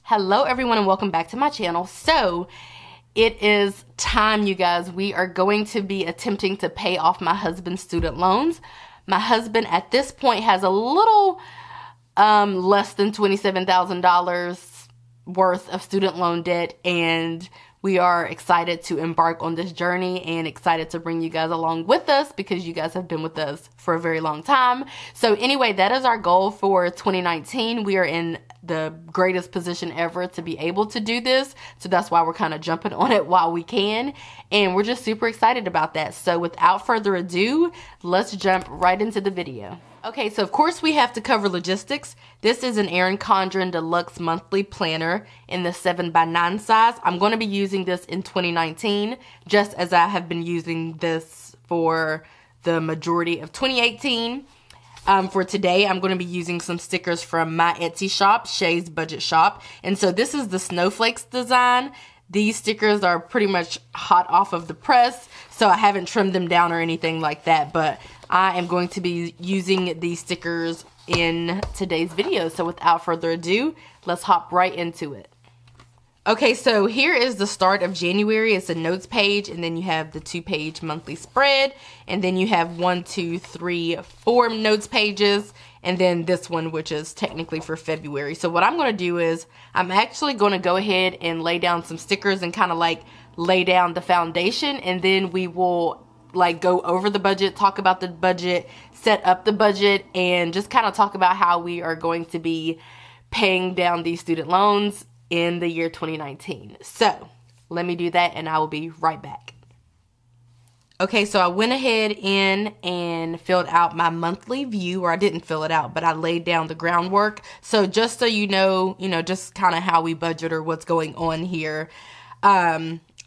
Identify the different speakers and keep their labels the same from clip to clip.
Speaker 1: Hello everyone and welcome back to my channel. So it is time, you guys. We are going to be attempting to pay off my husband's student loans. My husband at this point has a little less than $27,000 worth of student loan debt, and we are excited to embark on this journey and excited to bring you guys along with us because you guys have been with us for a very long time. So anyway, that is our goal for 2019. We are in the greatest position ever to be able to do this. So that's why we're kind of jumping on it while we can. And we're just super excited about that. So without further ado, let's jump right into the video. Okay, so of course we have to cover logistics. This is an Erin Condren Deluxe monthly planner in the 7x9 size. I'm going to be using this in 2019, just as I have been using this for the majority of 2018. For today, I'm going to be using some stickers from my Etsy shop, Shay's Budget Shop. And so this is the snowflakes design. These stickers are pretty much hot off of the press, so I haven't trimmed them down or anything like that, but I am going to be using these stickers in today's video. So without further ado, let's hop right into it. Okay, so here is the start of January. It's a notes page, and then you have the 2-page monthly spread, and then you have 1, 2, 3, 4 notes pages, and then this one, which is technically for February. So what I'm going to do is I'm actually going to go ahead and lay down some stickers and kind of like lay down the foundation, and then we will like go over the budget, talk about the budget, set up the budget, and just kind of talk about how we are going to be paying down these student loans in the year 2019. So let me do that and I will be right back. Okay, so I went ahead and filled out my monthly view, or I didn't fill it out, but I laid down the groundwork. So just so you know, just kind of how we budget or what's going on here.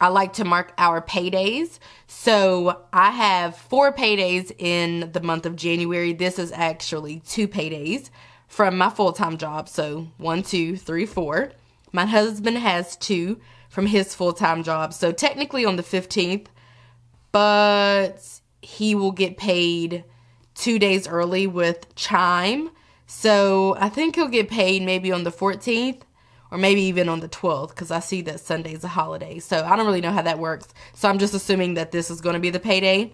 Speaker 1: I like to mark our paydays. So I have 4 paydays in the month of January. This is actually 2 paydays from my full-time job. So 1, 2, 3, 4. My husband has 2 from his full-time job. So technically on the 15th, but he will get paid 2 days early with Chime. So I think he'll get paid maybe on the 14th or maybe even on the 12th, because I see that Sunday's a holiday. So I don't really know how that works. So I'm just assuming that this is going to be the payday.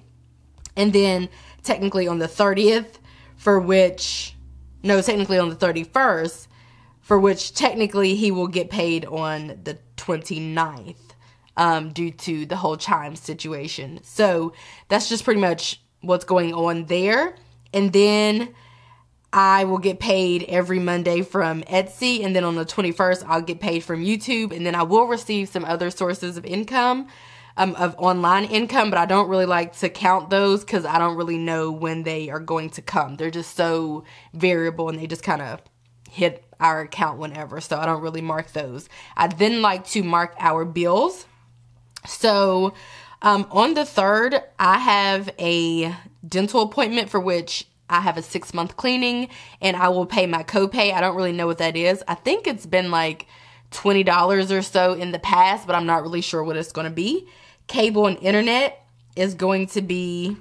Speaker 1: And then technically on the 30th, technically on the 31st, for which technically he will get paid on the 29th due to the whole Chime situation. So that's just pretty much what's going on there. And then I will get paid every Monday from Etsy, and then on the 21st I'll get paid from YouTube, and then I will receive some other sources of income, of online income, but I don't really like to count those because I don't really know when they are going to come. They're just so variable and they just kind of hit our account whenever, so I don't really mark those. I then like to mark our bills. So on the 3rd, I have a dental appointment for which I have a 6-month cleaning, and I will pay my copay. I don't really know what that is. I think it's been like $20 or so in the past, but I'm not really sure what it's going to be. Cable and internet is going to be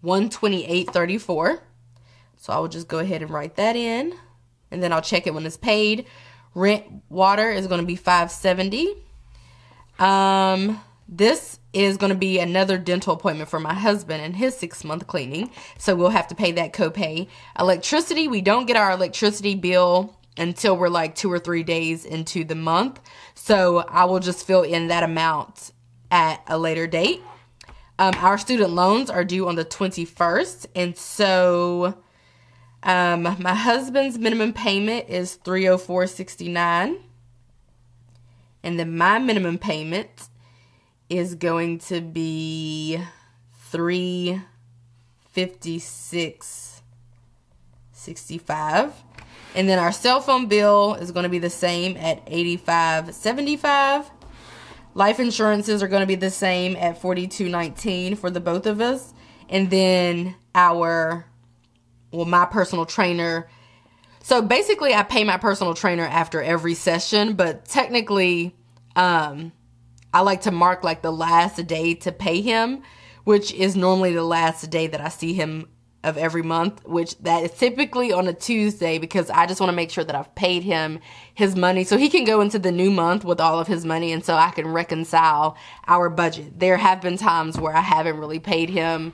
Speaker 1: $128.34. So I will just go ahead and write that in, and then I'll check it when it's paid. Rent, water is going to be $570. This is going to be another dental appointment for my husband and his 6-month cleaning, so we'll have to pay that copay. Electricity, we don't get our electricity bill until we're like 2 or 3 days into the month, so I will just fill in that amount at a later date. Our student loans are due on the 21st, and so my husband's minimum payment is $304.69, and then my minimum payment is going to be $356.65, and then our cell phone bill is going to be the same at $85.75. Life insurances are going to be the same at $42.19 for the both of us, and then my personal trainer. So basically, I pay my personal trainer after every session, but technically, I like to mark like the last day to pay him, which is normally the last day that I see him of every month, which that is typically on a Tuesday, because I just want to make sure that I've paid him his money so he can go into the new month with all of his money, and so I can reconcile our budget. There have been times where I haven't really paid him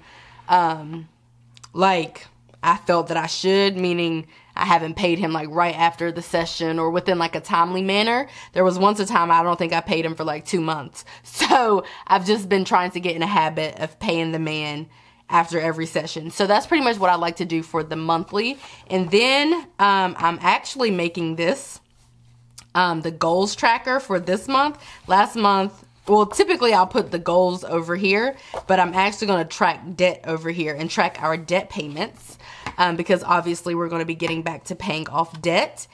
Speaker 1: like I felt that I should, meaning I haven't paid him like right after the session or within like a timely manner. There was once a time I don't think I paid him for like 2 months. So I've just been trying to get in a habit of paying the man after every session. So that's pretty much what I like to do for the monthly. And then I'm actually making this the goals tracker for this month. Last month, well, typically I'll put the goals over here, but I'm actually going to track debt over here and track our debt payments because obviously we're going to be getting back to paying off debt.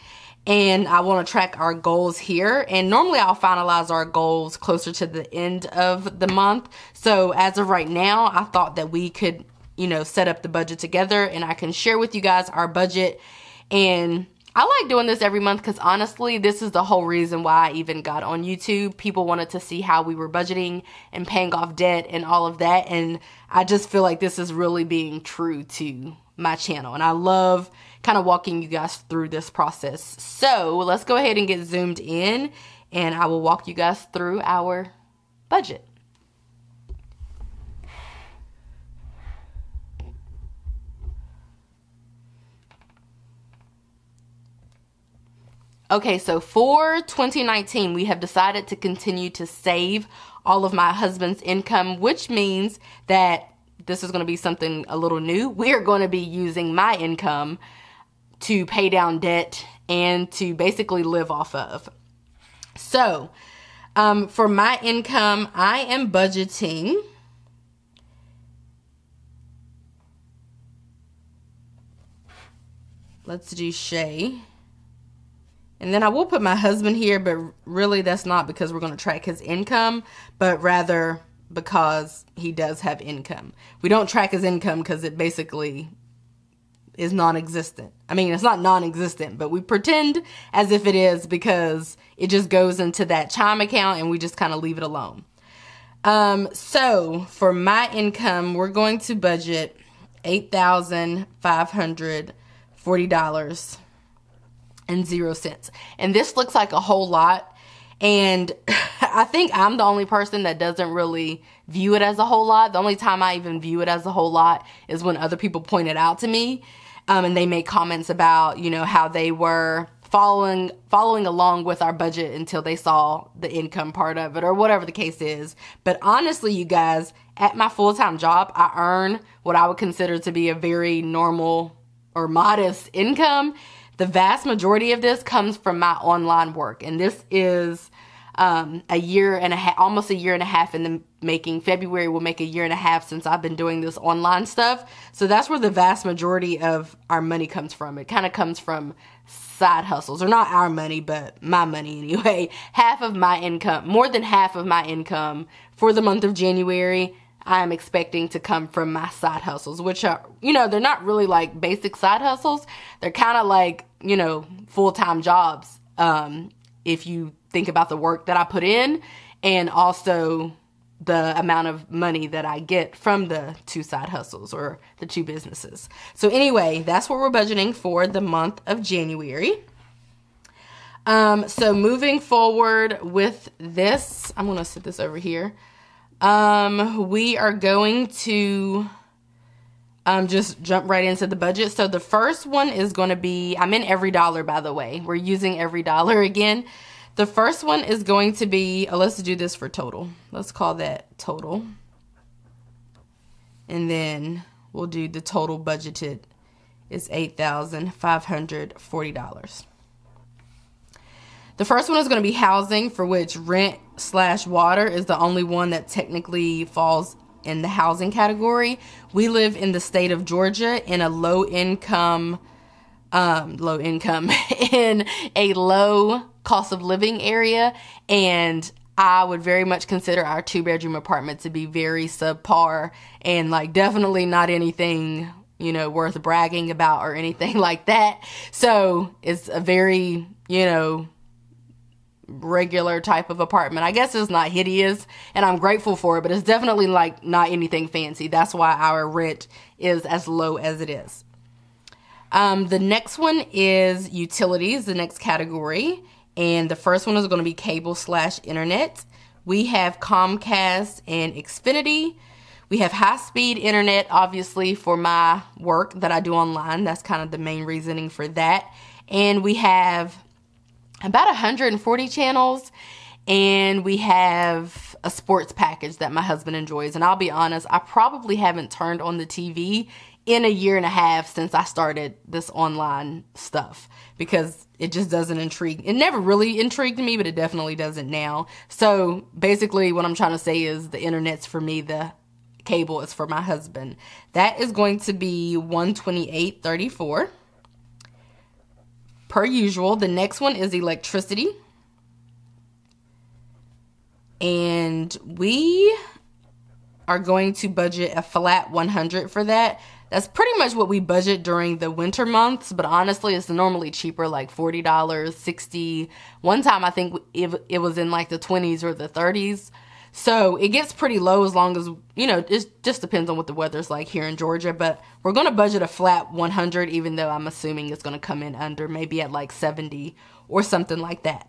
Speaker 1: And I want to track our goals here. And normally I'll finalize our goals closer to the end of the month. So as of right now, I thought that we could, set up the budget together and I can share with you guys our budget. And I like doing this every month because honestly, this is the whole reason why I even got on YouTube. People wanted to see how we were budgeting and paying off debt and all of that. And I just feel like this is really being true to my channel. And I love kind of walking you guys through this process. So let's go ahead and get zoomed in and I will walk you guys through our budget. Okay, so for 2019, we have decided to continue to save all of my husband's income, which means that this is going to be something a little new. We are going to be using my income to pay down debt and to basically live off of. So, for my income, I am budgeting let's do Shay. And then I will put my husband here, but really that's not because we're going to track his income, but rather because he does have income. We don't track his income because it basically is non-existent. I mean, it's not non-existent, but we pretend as if it is because it just goes into that Chime account and we just kind of leave it alone. So for my income, we're going to budget $8,540.00. And this looks like a whole lot. And I think I'm the only person that doesn't really view it as a whole lot. The only time I even view it as a whole lot is when other people point it out to me. And they make comments about, how they were following along with our budget until they saw the income part of it or whatever the case is. But honestly, you guys, at my full-time job, I earn what I would consider to be a very normal or modest income. The vast majority of this comes from my online work, and this is a year and a half, almost a year and a half in the making. February will make a year and a half since I've been doing this online stuff. So that's where the vast majority of our money comes from. It kind of comes from side hustles, or not our money, but my money anyway. Half of my income, more than half of my income for the month of January, I am expecting to come from my side hustles, which are, they're not really like basic side hustles. They're kind of like, full-time jobs. If you think about the work that I put in and also the amount of money that I get from the two side hustles or the two businesses. So anyway, that's what we're budgeting for the month of January. So moving forward with this, I'm going to set this over here. We are going to just jump right into the budget. So the first one is going to be, I'm in every dollar, by the way. We're using every dollar again. The first one is going to be, let's do this for total. Let's call that total. And then we'll do the total budgeted is $8,540. The first one is going to be housing, for which rent/water is the only one that technically falls in the housing category. We live in the state of Georgia in a low income in a low cost of living area, and I would very much consider our 2-bedroom apartment to be very subpar and like definitely not anything worth bragging about or anything like that. So it's a very regular type of apartment. I guess it's not hideous, and I'm grateful for it, but it's definitely like not anything fancy. That's why our rent is as low as it is. The next one is utilities, the next category. And the first one is going to be cable/internet. We have Comcast and Xfinity. We have high-speed internet, obviously, for my work that I do online. That's kind of the main reasoning for that. And we have about 140 channels. And we have a sports package that my husband enjoys. And I'll be honest, I probably haven't turned on the TV in a year and a half since I started this online stuff, because it just doesn't intrigue. It never really intrigued me, but it definitely doesn't now. So basically what I'm trying to say is the internet's for me, the cable is for my husband. That is going to be $128.34 per usual. The next one is electricity. And we are going to budget a flat $100 for that. That's pretty much what we budget during the winter months, but honestly, it's normally cheaper, like $40, $60. One time, I think it was in like the 20s or the 30s. So it gets pretty low as long as, you know, it just depends on what the weather's like here in Georgia. But we're going to budget a flat $100, even though I'm assuming it's going to come in under, maybe at like $70 or something like that.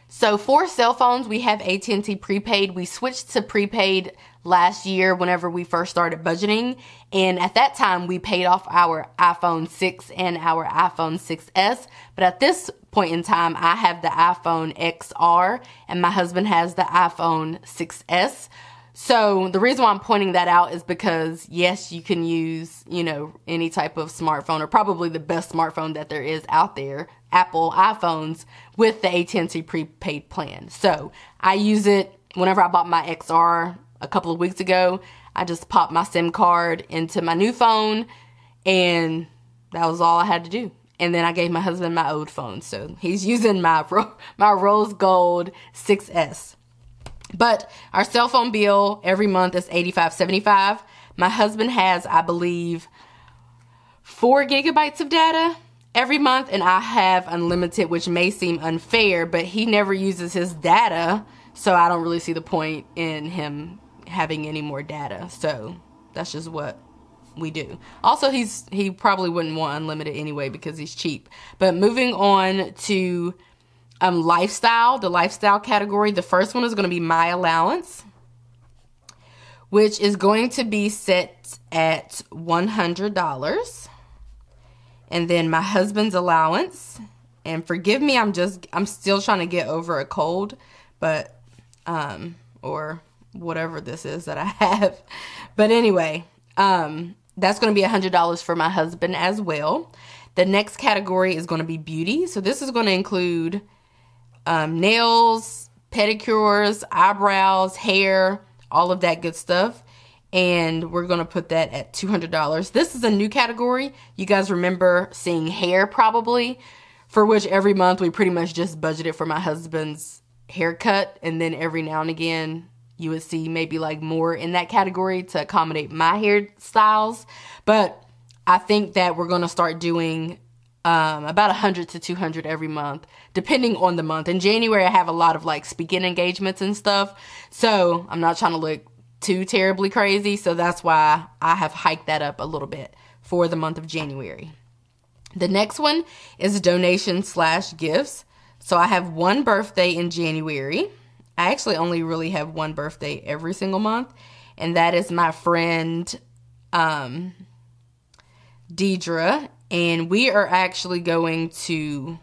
Speaker 1: So for cell phones, we have AT&T prepaid. We switched to prepaid last year whenever we first started budgeting. And at that time, we paid off our iPhone 6 and our iPhone 6S. But at this point in time, I have the iPhone XR and my husband has the iPhone 6S. So the reason why I'm pointing that out is because, yes, you can use, you know, any type of smartphone, or probably the best smartphone that there is out there, Apple iPhones, with the AT&T prepaid plan. So I use it whenever I bought my XR a couple of weeks ago. I just popped my SIM card into my new phone, and that was all I had to do. And then I gave my husband my old phone. So he's using my rose gold 6S. But our cell phone bill every month is $85.75. My husband has, I believe, 4 gigabytes of data every month, and I have unlimited, which may seem unfair, but he never uses his data, so I don't really see the point in him having any more data. So that's just what we do. Also, he probably wouldn't want unlimited anyway because he's cheap. But moving on to lifestyle, the lifestyle category, the first one is going to be my allowance, which is going to be set at $100. And then my husband's allowance, and forgive me, I'm still trying to get over a cold, but or whatever this is that I have. But anyway, that's going to be $100 for my husband as well. The next category is going to be beauty. So this is going to include nails, pedicures, eyebrows, hair, all of that good stuff. And we're going to put that at $200. This is a new category. You guys remember seeing hair probably, for which every month we pretty much just budgeted for my husband's haircut. And then every now and again, you would see maybe like more in that category to accommodate my hairstyles. But I think that we're going to start doing about 100 to 200 every month, depending on the month. In January, I have a lot of like speaking engagements and stuff. So I'm not trying to look too terribly crazy. So that's why I have hiked that up a little bit for the month of January. The next one is donation/gifts. So I have one birthday in January. I actually only really have one birthday every single month. And that is my friend, Deidre. And we are actually going to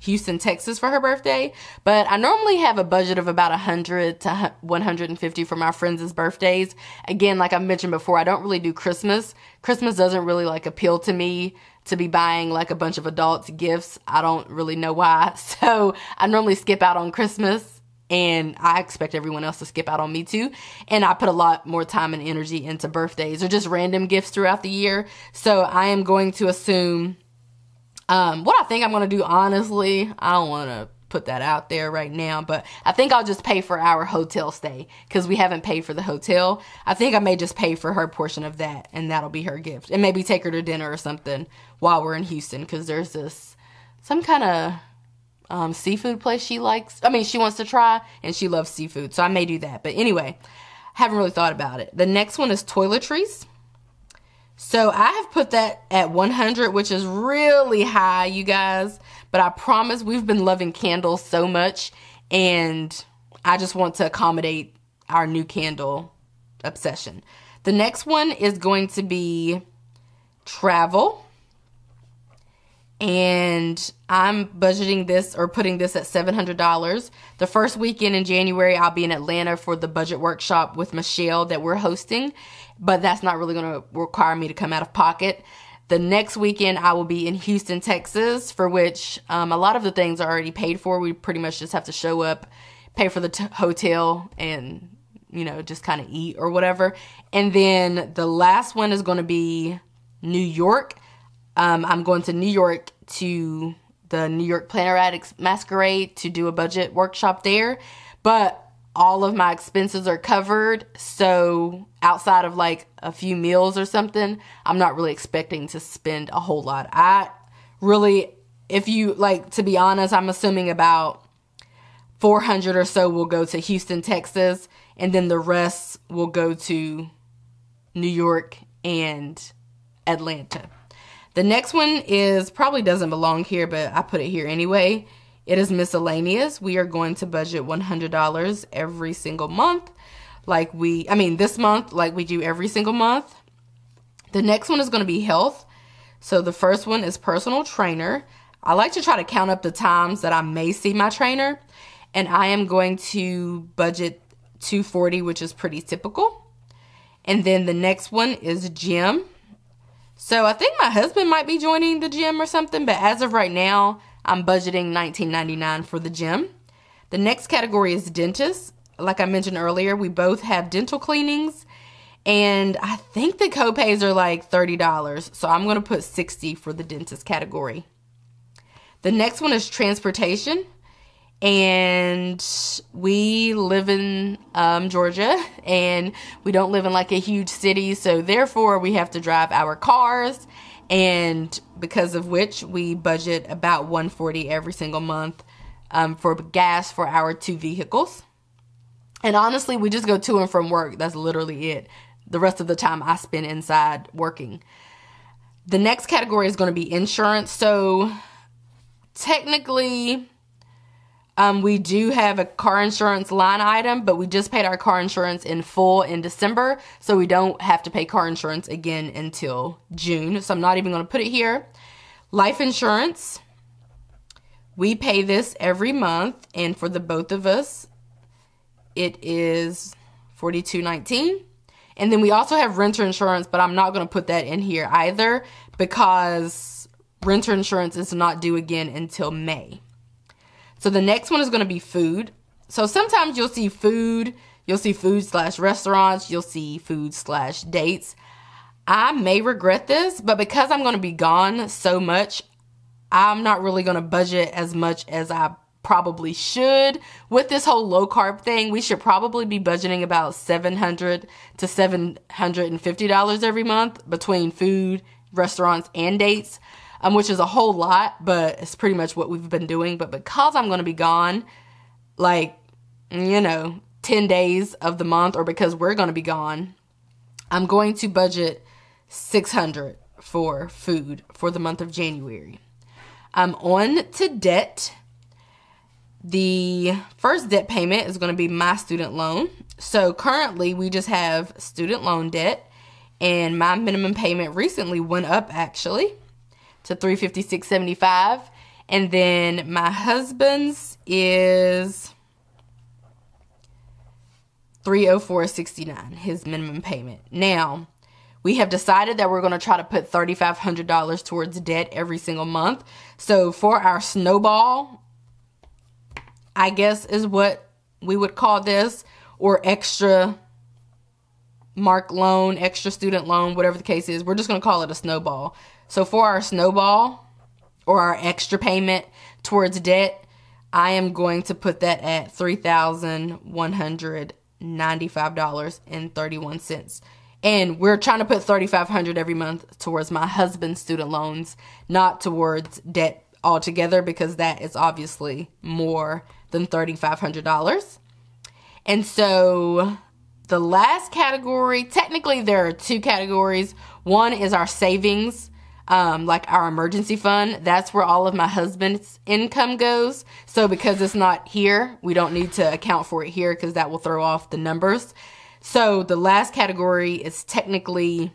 Speaker 1: Houston, Texas for her birthday. But I normally have a budget of about 100 to 150 for my friends' birthdays. Again, like I mentioned before, I don't really do Christmas. Christmas doesn't really like appeal to me to be buying like a bunch of adults gifts. I don't really know why. So I normally skip out on Christmas, and I expect everyone else to skip out on me too. And I put a lot more time and energy into birthdays or just random gifts throughout the year. So I am going to assume what I think I'm going to do, honestly, I don't want to put that out there right now, but I think I'll just pay for our hotel stay because we haven't paid for the hotel. I think I may just pay for her portion of that, and that'll be her gift. And maybe take her to dinner or something while we're in Houston, because there's some kind of seafood place she likes. I mean, she wants to try, and she loves seafood, so I may do that. But anyway, haven't really thought about it. The next one is toiletries. So I have put that at 100, which is really high, you guys. But I promise we've been loving candles so much, and I just want to accommodate our new candle obsession. The next one is going to be travel. And I'm budgeting this or putting this at $700. The first weekend in January, I'll be in Atlanta for the budget workshop with Michelle that we're hosting. But that's not really going to require me to come out of pocket. The next weekend, I will be in Houston, Texas, for which a lot of the things are already paid for. We pretty much just have to show up, pay for the hotel, and, you know, just kind of eat or whatever. And then the last one is going to be New York. I'm going to New York to the New York Planner Addicts Masquerade to do a budget workshop there. But all of my expenses are covered. So outside of like a few meals or something, I'm not really expecting to spend a whole lot. I really, if you like, to be honest, I'm assuming about 400 or so will go to Houston, Texas. And then the rest will go to New York and Atlanta. The next one is probably doesn't belong here, but I put it here anyway. It is miscellaneous. We are going to budget $100 every single month. This month, like we do every single month. The next one is going to be health. So the first one is personal trainer. I like to try to count up the times that I may see my trainer. And I am going to budget $240, which is pretty typical. And then the next one is gym. So I think my husband might be joining the gym or something, but as of right now, I'm budgeting $19.99 for the gym. The next category is dentist. Like I mentioned earlier, we both have dental cleanings, and I think the copays are like $30, so I'm going to put $60 for the dentist category. The next one is transportation, and we live in Georgia, and we don't live in like a huge city, so therefore we have to drive our cars, and because of which we budget about $140 every single month for gas for our 2 vehicles. And honestly, we just go to and from work. That's literally it. The rest of the time I spend inside working. The next category is going to be insurance. So technically, we do have a car insurance line item, but we just paid our car insurance in full in December, so we don't have to pay car insurance again until June. So I'm not even going to put it here. Life insurance, we pay this every month, and for the both of us, it is $42.19. And then we also have renter insurance, but I'm not going to put that in here either because renter insurance is not due again until May. So the next one is going to be food. So sometimes you'll see food slash restaurants, you'll see food slash dates. I may regret this, but because I'm going to be gone so much, I'm not really going to budget as much as I probably should. With this whole low carb thing, we should probably be budgeting about $700 to $750 every month between food, restaurants, and dates. Which is a whole lot, but it's pretty much what we've been doing. But because I'm going to be gone, 10 days of the month, or because we're going to be gone, I'm going to budget $600 for food for the month of January. I'm on to debt. The first debt payment is going to be my student loan. So currently we just have student loan debt, and my minimum payment recently went up actually to $356.75, and then my husband's is $304.69, his minimum payment. Now, we have decided that we're going to try to put $3,500 towards debt every single month. So for our snowball, I guess is what we would call this, or extra mark loan, extra student loan, whatever the case is, we're just going to call it a snowball. So for our snowball, or our extra payment towards debt, I am going to put that at $3,195.31. And we're trying to put $3,500 every month towards my husband's student loans, not towards debt altogether, because that is obviously more than $3,500. And so the last category, technically there are two categories. One is our savings, like our emergency fund. That's where all of my husband's income goes. So because it's not here, we don't need to account for it here because that will throw off the numbers. So the last category is technically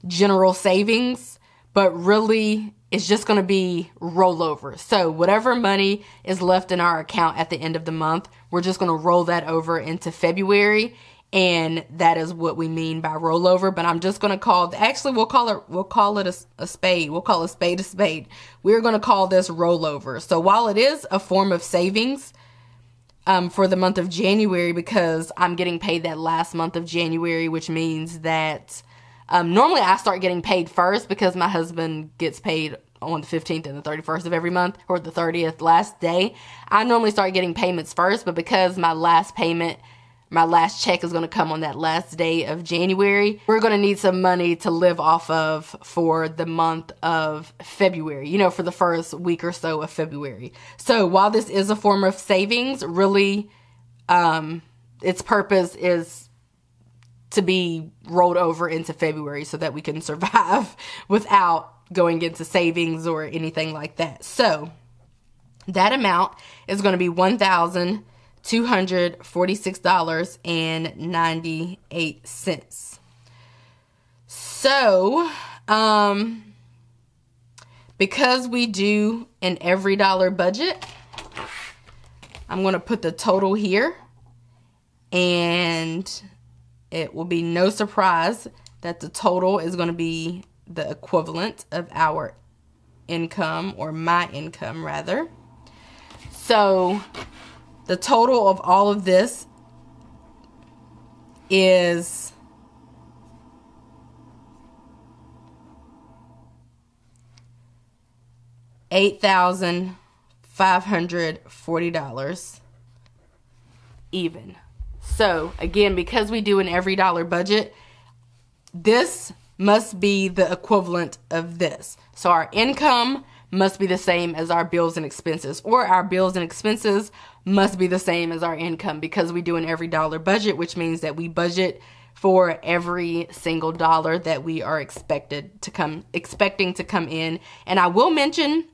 Speaker 1: general savings, but really it's just going to be rollover. So whatever money is left in our account at the end of the month, we're just going to roll that over into February. And that is what we mean by rollover. But I'm just going to call, actually we'll call it a spade. We'll call a spade a spade. We're going to call this rollover. So while it is a form of savings for the month of January, because I'm getting paid that last month of January, which means that normally I start getting paid first because my husband gets paid on the 15th and the 31st of every month, or the 30th, last day. I normally start getting payments first, but because my last check is going to come on that last day of January, we're going to need some money to live off of for the month of February, for the first week or so of February. So while this is a form of savings, really its purpose is to be rolled over into February so that we can survive without going into savings or anything like that. So that amount is going to be $1,246.98. So, because we do an every dollar budget, I'm going to put the total here, and it will be no surprise that the total is going to be the equivalent of our income, or my income rather. So the total of all of this is $8,540 even. So again, because we do an every dollar budget, this must be the equivalent of this. So our income must be the same as our bills and expenses, or our bills and expenses must be the same as our income, because we do an every dollar budget, which means that we budget for every single dollar that we are expecting to come in. And I will mention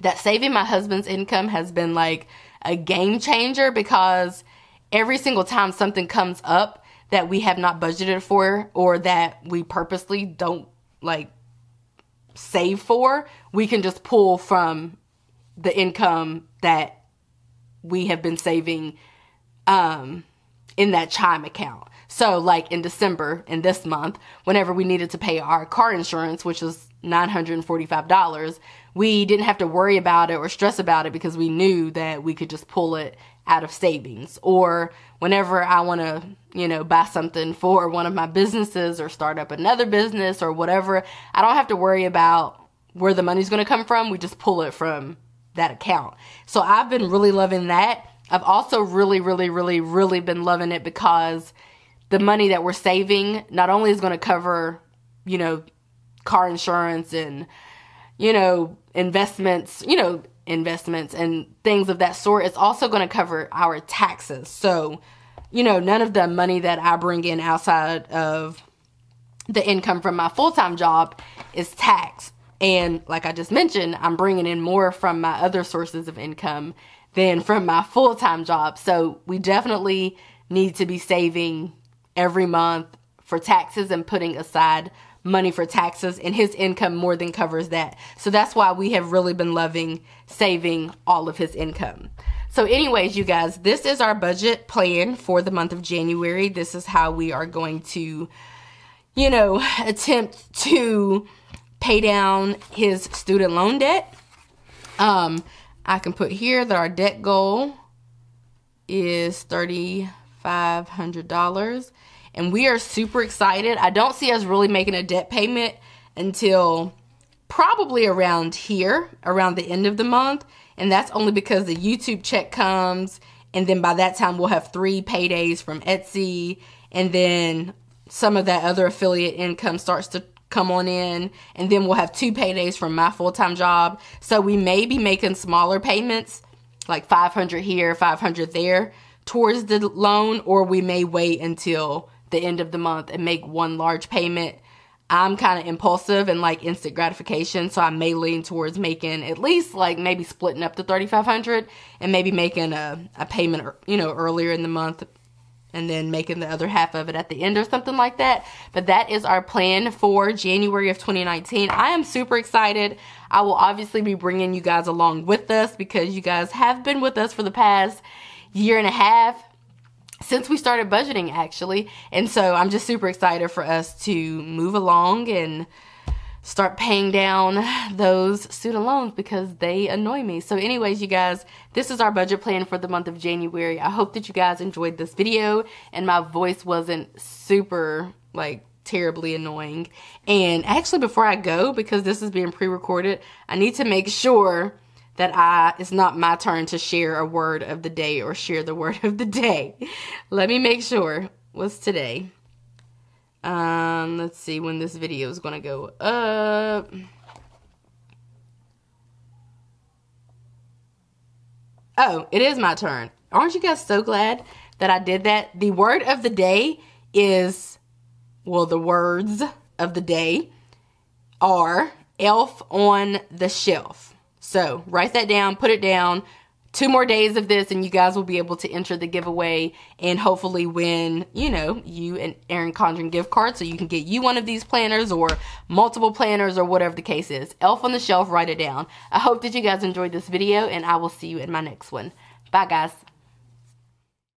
Speaker 1: that saving my husband's income has been like a game changer, because every single time something comes up that we have not budgeted for, or that we purposely don't save for, we can just pull from the income that we have been saving in that Chime account. So like in December, in this month, whenever we needed to pay our car insurance, which was $945, we didn't have to worry about it or stress about it, because we knew that we could just pull it out of savings. Or whenever I want to, buy something for one of my businesses or start up another business or whatever, I don't have to worry about where the money's going to come from. We just pull it from that account. So I've been really loving that. I've also really been loving it because the money that we're saving not only is going to cover, car insurance and, investments and things of that sort. It's also going to cover our taxes. So, none of the money that I bring in outside of the income from my full-time job is taxed. And like I just mentioned, I'm bringing in more from my other sources of income than from my full-time job. So we definitely need to be saving every month for taxes and putting aside money for taxes, and his income more than covers that. So that's why we have really been loving saving all of his income. So anyways, you guys, this is our budget plan for the month of January. This is how we are going to, attempt to pay down his student loan debt. I can put here that our debt goal is $3,500. And we are super excited. I don't see us really making a debt payment until probably around here, around the end of the month. And that's only because the YouTube check comes, and then by that time we'll have 3 paydays from Etsy, and then some of that other affiliate income starts to come on in, and then we'll have 2 paydays from my full-time job. So we may be making smaller payments, like $500 here, $500 there, towards the loan, or we may wait until the end of the month and make one large payment. I'm kind of impulsive and like instant gratification, so I may lean towards making at least like maybe splitting up the $3,500 and maybe making a payment, you know, earlier in the month and then making the other half of it at the end or something like that. But that is our plan for January of 2019. I am super excited. I will obviously be bringing you guys along with us because you guys have been with us for the past year and a half. Since we started budgeting, actually. And so I'm just super excited for us to move along and start paying down those student loans because they annoy me. So anyways, you guys, this is our budget plan for the month of January. I hope that you guys enjoyed this video and my voice wasn't super, like, terribly annoying. And actually, before I go, because this is being pre-recorded, I need to make sure that it's not my turn to share a word of the day or share the word of the day. Let me make sure. What's today? Let's see when this video is going to go up. Oh, it is my turn. Aren't you guys so glad that I did that? The word of the day is, well, the words of the day are elf on the shelf. So write that down, put it down. 2 more days of this and you guys will be able to enter the giveaway and hopefully win, you know, you an Erin Condren gift card so you can get you one of these planners or multiple planners or whatever the case is. Elf on the shelf, write it down. I hope that you guys enjoyed this video and I will see you in my next one. Bye, guys.